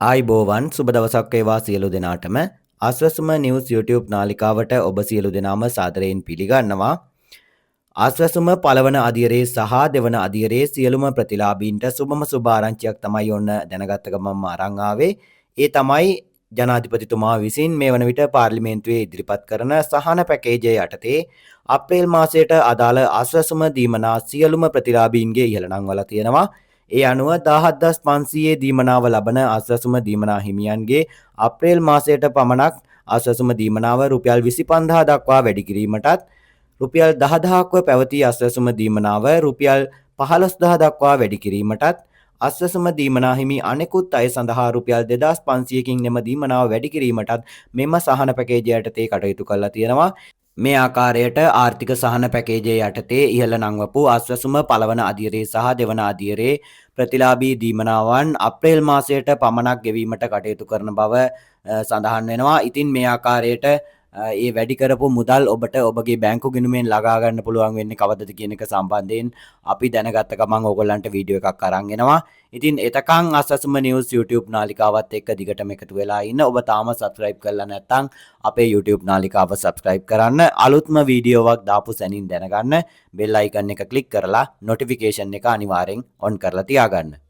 ආයිබෝවන් සුබ දවසක් වේවා සියලු දෙනාටම ආස්වසුම නිවුස් YouTube නාලිකාවට ඔබ සියලු දෙනාම සාදරයෙන් පිළිගන්නවා. ආස්වසුම පළවන අදියරේ සහ දෙවන අදියරේ සියලුම ප්‍රතිලාභීන්ට සුබම සුබ ආරංචියක් තමයි ඔන්න දැනගත්ත ගමන්ම අරන් ආවේ. ඒ තමයි ජනාධිපතිතුමා විසින් මේ වන විට පාර්ලිමේන්තුවේ ඉදිරිපත් කරන සහන පැකේජය යටතේ අප්‍රේල් මාසයට අදාළ ආස්වසුම දීමනා සියලුම ප්‍රතිලාභීන්ගේ ඉහළ නංවලා තියෙනවා. ඒ අනුව 17,500 දීමනාව ලබන ආස්වසුම දීමනා හිමියන්ගේ අප්‍රේල් මාසයට පමණක් ආස්වසුම දීමනාව රුපියල් 25,000 දක්වා වැඩි කිරීමටත් රුපියල් 10,000ක්ව පැවති ආස්වසුම දීමනාව රුපියල් 15,000 දක්වා වැඩි කිරීමටත් ආස්වසුම දීමනා හිමි අනෙකුත් අය සඳහා රුපියල් 2,500කින් නෙම දීමනාව වැඩි කිරීමටත් මෙම සහන පැකේජය යටතේ කටයුතු කරලා තියෙනවා. මේ ආකාරයට ආර්ථික සහන පැකේජය යටතේ ඉහළ නංවපු ආස්වසුම පළවන අදියරේ සහ දෙවන අදියරේ ප්‍රතිලාභී දීමනාවන් අප්‍රේල් මාසයට පමණක් ගෙවීමට කටයුතු කරන බව සඳහන් වෙනවා. ඉතින් මේ ආකාරයට ඒ වැඩි කරපු මුදල් ඔබට ඔබගේ බැංකු ගිණුමෙන් ලගා ගන්න පුළුවන් වෙන්නේ කවදද කියන එක සම්බන්ධයෙන් අපි දැනගත්ත ගමන් ඕගොල්ලන්ට වීඩියෝ එකක් අරන් එනවා. ඉතින් එතකන් ආස්වසුම නිවුස් YouTube නාලිකාවත් එක්ක දිගටම එකතු වෙලා ඉන්න. ඔබ තාම subscribe කරලා නැත්නම් අපේ YouTube නාලිකාව subscribe කරන්න. අලුත්ම වීඩියෝවක් දාපු සැනින් දැනගන්න bell icon එක click කරලා notification එක අනිවාර්යෙන් on කරලා තියාගන්න.